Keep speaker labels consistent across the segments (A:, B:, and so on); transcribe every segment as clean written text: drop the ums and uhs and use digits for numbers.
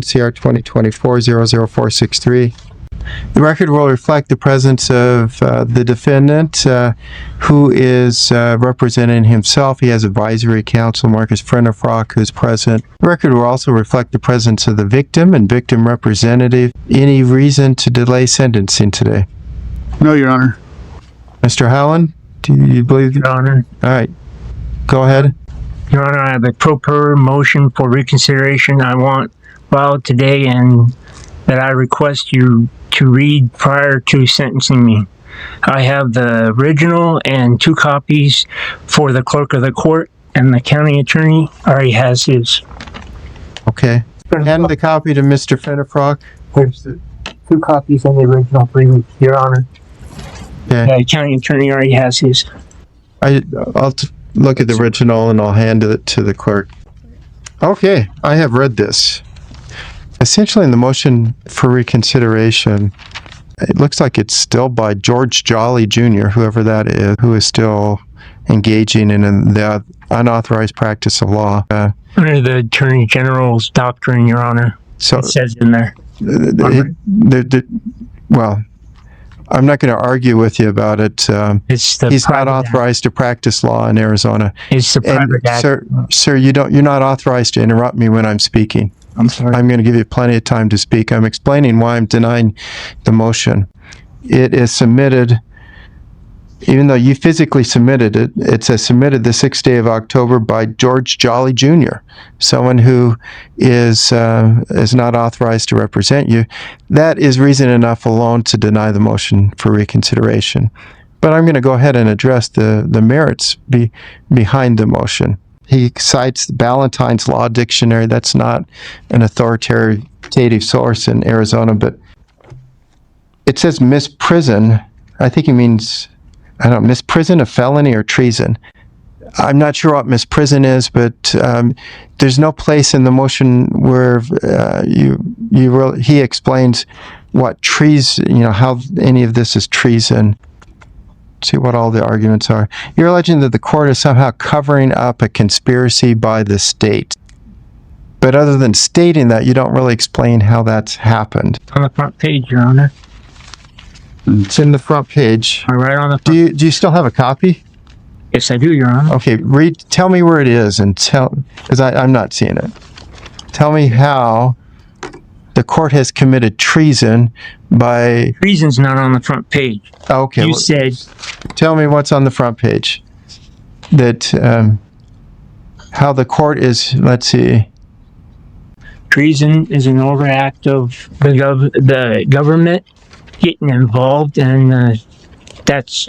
A: CR 2024-00463. The record will reflect the presence of the defendant who is representing himself. He has advisory counsel, Marcus Frenefrock, who's present. The record will also reflect the presence of the victim and victim representative. Any reason to delay sentencing today?
B: No, Your Honor.
A: Mr. Howland, do you believe?
C: Your Honor.
A: All right. Go ahead.
C: Your Honor, I have a proper motion for reconsideration I want filed today and that I request you to read prior to sentencing me. I have the original and 2 copies for the clerk of the court, and the county attorney already has his.
A: Okay. Hand the copy to Mr. Frenefrock.
C: There's the 2 copies of the original for you, Your Honor.
A: Okay.
C: The county attorney already has his.
A: I'll look at the original and I'll hand it to the clerk. Okay, I have read this. Essentially, in the motion for reconsideration, it looks like it's still by George Jolly Jr., whoever that is, who is still engaging in the unauthorized practice of law.
C: Under the Attorney General's doctrine, Your Honor. So it says in there.
A: Well, I'm not going to argue with you about it. He's not authorized to practice law in Arizona.
C: It's the private act.
A: Sir, you're not authorized to interrupt me when I'm speaking.
C: I'm sorry.
A: I'm going to give you plenty of time to speak. I'm explaining why I'm denying the motion. It is submitted, even though you physically submitted it, it says submitted the 6th day of October by George Jolly Jr., someone who is not authorized to represent you. That is reason enough alone to deny the motion for reconsideration. But I'm going to go ahead and address the merits behind the motion. He cites the Ballantyne's Law Dictionary. That's not an authoritative source in Arizona, but it says misprison. I think he means, I don't know, misprison, a felony, or treason. I'm not sure what misprison is, but there's no place in the motion where he explains what treason, how any of this is treason. See what all the arguments are. You're alleging that the court is somehow covering up a conspiracy by the state. But other than stating that, you don't really explain how that's happened.
C: On the front page, Your Honor.
A: It's in the front page.
C: Right on the front.
A: Do you still have a copy?
C: Yes, I do, Your Honor.
A: Okay, tell me where it is and because I'm not seeing it. Tell me how the court has committed treason by...
C: Treason's not on the front page.
A: Okay.
C: You said...
A: Tell me what's on the front page. That, how the court is, let's see.
C: Treason is an overact of the government getting involved, and that's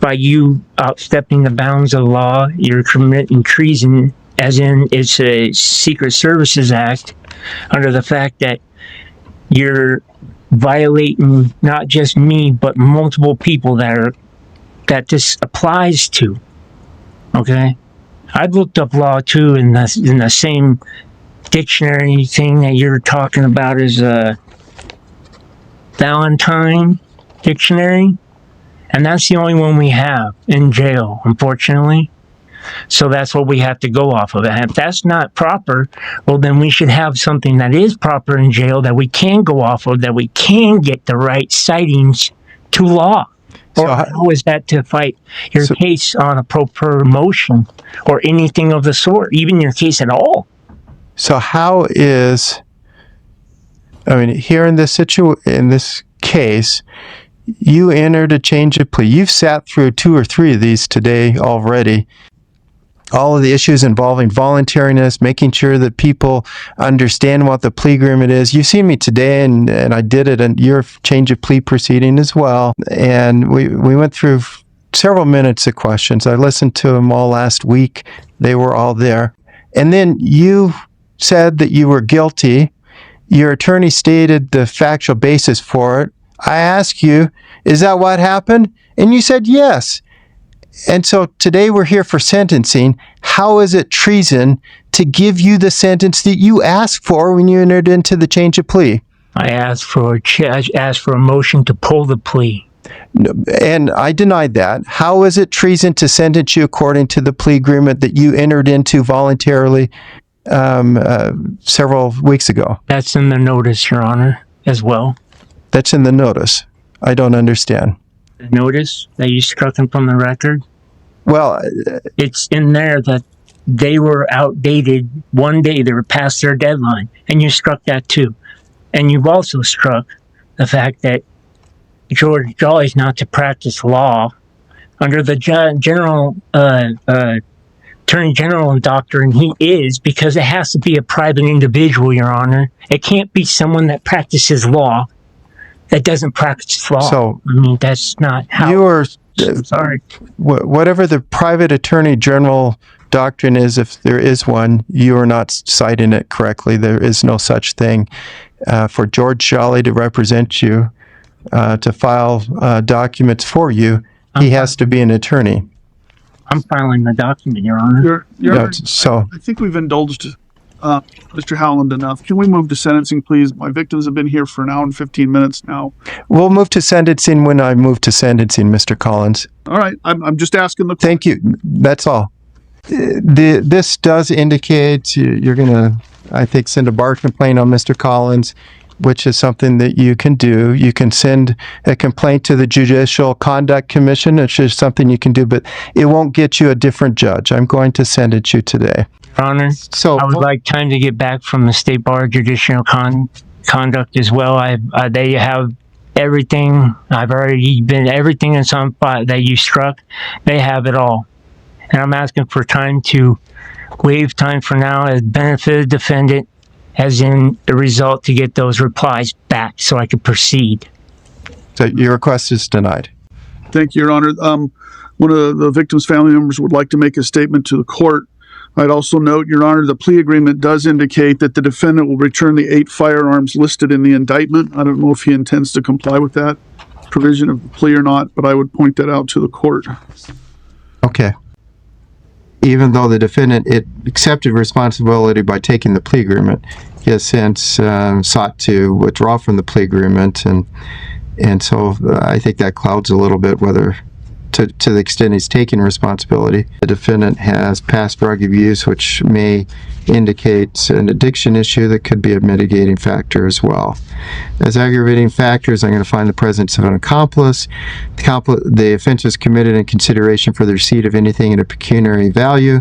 C: by you outstepping the bounds of the law. You're committing treason, as in it's a Secret Services Act, under the fact that you're violating not just me, but multiple people that this applies to. Okay, I've looked up law too in the same dictionary thing that you're talking about is a Valentine dictionary, and that's the only one we have in jail, unfortunately. So that's what we have to go off of. And if that's not proper, well, then we should have something that is proper in jail that we can go off of, that we can get the right sightings to law. Or how is that to fight your case on a proper motion or anything of the sort, even your case at all?
A: So how is, here in this case, you entered a change of plea. You've sat through 2 or 3 of these today already. All of the issues involving voluntariness, making sure that people understand what the plea agreement is. You've seen me today, and I did it in your change of plea proceeding as well. And we went through several minutes of questions. I listened to them all last week. They were all there. And then you said that you were guilty. Your attorney stated the factual basis for it. I asked you, is that what happened? And you said yes. And so today we're here for sentencing. How is it treason to give you the sentence that you asked for when you entered into the change of plea?
C: I asked for a motion to pull the plea.
A: And I denied that. How is it treason to sentence you according to the plea agreement that you entered into voluntarily several weeks ago.
C: That's in the notice, Your Honor, as well.
A: That's in the notice. I don't understand.
C: The notice that you struck him from the record?
A: Well,
C: It's in there that they were outdated one day. They were past their deadline. And you struck that too. And you've also struck the fact that George Jolly's not to practice law under the Attorney General doctrine. He is, because it has to be a private individual, Your Honor. It can't be someone that practices law that doesn't practice law.
A: So,
C: I mean, that's not how.
A: you are,
C: Sorry.
A: whatever the private attorney general doctrine is, if there is one, you are not citing it correctly. There is no such thing. For George Jolly to represent you, to file documents for you, he has to be an attorney.
C: I'm filing the document, Your Honor.
B: Your Honor,
A: So,
B: I think we've indulged Mr. Howland enough. Can we move to sentencing, please? My victims have been here for an hour and 15 minutes now.
A: we'll move to sentencing when I move to sentencing, Mr. Collins.
B: All right, I'm just asking the.
A: Thank you. That's all. This does indicate you're going to, I think, send a bar complaint on Mr. Collins, which is something that you can do. You can send a complaint to the Judicial Conduct Commission, which is something you can do, but it won't get you a different judge. I'm going to sentence you today.
C: Your Honor,
A: So,
C: I would like time to get back from the State Bar Judicial Conduct as well. They have everything. I've already been, everything that's on file that you struck, they have it all. And I'm asking for time to waive time for now as benefit of the defendant, as in the result to get those replies back so I can proceed.
A: so your request is denied.
B: Thank you, Your Honor. One of the victim's family members would like to make a statement to the court. I'd also note, Your Honor, the plea agreement does indicate that the defendant will return the 8 firearms listed in the indictment. I don't know if he intends to comply with that provision of the plea or not, but I would point that out to the court.
A: Okay. Even though the defendant accepted responsibility by taking the plea agreement, he has since sought to withdraw from the plea agreement, and so I think that clouds a little bit whether, to the extent he's taking responsibility. The defendant has past drug abuse, which may indicate an addiction issue that could be a mitigating factor as well. As aggravating factors, I'm going to find the presence of an accomplice. The offense was committed in consideration for the receipt of anything in a pecuniary value,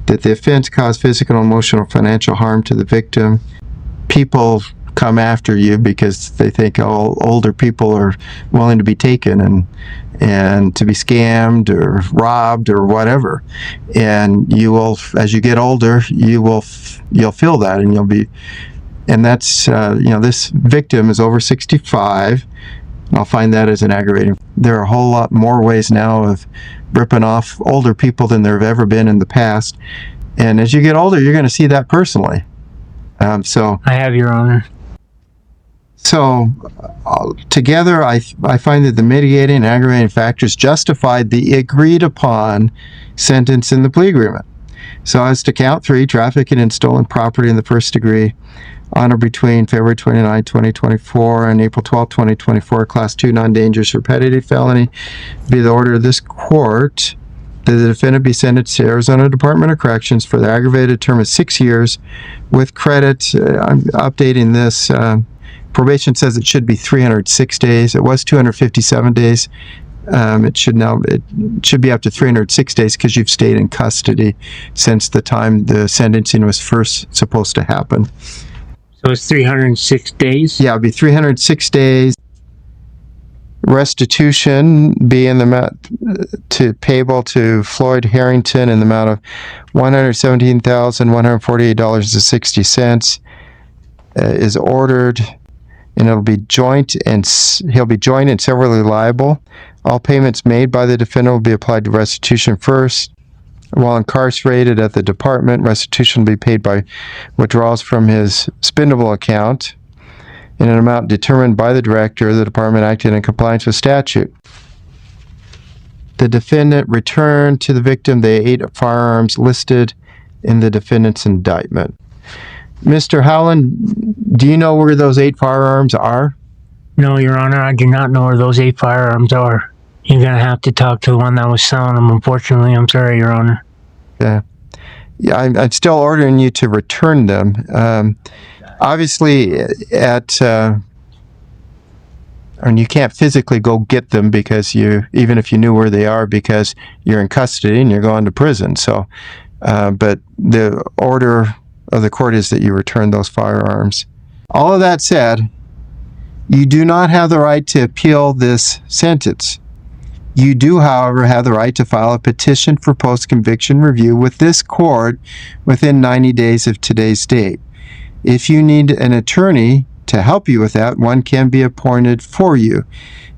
A: that the offense caused physical, emotional, financial harm to the victim. People come after you because they think all older people are willing to be taken and to be scammed or robbed or whatever. And you will, as you get older, you'll feel that, and and that's, this victim is over 65. I'll find that as an aggravating. There are a whole lot more ways now of ripping off older people than there have ever been in the past. And as you get older, you're going to see that personally. So
C: I have, Your Honor.
A: So together, I find that the mitigating and aggravating factors justified the agreed upon sentence in the plea agreement. So as to count 3, trafficking in stolen property in the first degree on or between February 29, 2024 and April 12, 2024, class 2 non-dangerous repetitive felony, be the order of this court that the defendant be sentenced to Arizona Department of Corrections for the aggravated term of 6 years with credit. I'm updating this. Probation says it should be 306 days. It was 257 days. It should be up to 306 days because you've stayed in custody since the time the sentencing was first supposed to happen.
C: So it's 306 days?
A: Yeah, it'd be 306 days. Restitution be in the amount payable to Floyd Harrington in the amount of $117,148.60 is ordered. And it'll be joint, and he'll be joint and severally liable. All payments made by the defendant will be applied to restitution first. While incarcerated at the department, restitution will be paid by withdrawals from his spendable account in an amount determined by the director of the department acting in compliance with statute. The defendant returned to the victim the 8 firearms listed in the defendant's indictment. Mr. Howland, do you know where those 8 firearms are?
C: No, Your Honor, I do not know where those 8 firearms are. You're going to have to talk to the one that was selling them, unfortunately. I'm sorry, Your Honor.
A: Yeah. Yeah, I'm still ordering you to return them. Obviously, and you can't physically go get them because even if you knew where they are, because you're in custody and you're going to prison. So, but the order of the court is that you return those firearms. All of that said, you do not have the right to appeal this sentence. You do, however, have the right to file a petition for post-conviction review with this court within 90 days of today's date. If you need an attorney to help you with that, one can be appointed for you.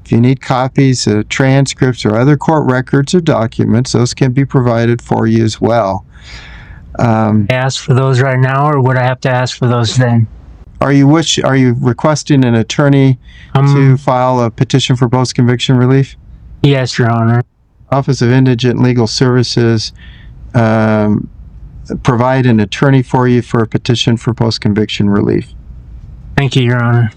A: If you need copies of transcripts or other court records or documents, those can be provided for you as well.
C: Ask for those right now, or would I have to ask for those then?
A: Are you requesting an attorney to file a petition for post-conviction relief?
C: Yes, Your Honor.
A: Office of Indigent Legal Services provide an attorney for you for a petition for post-conviction relief.
C: Thank you, Your Honor.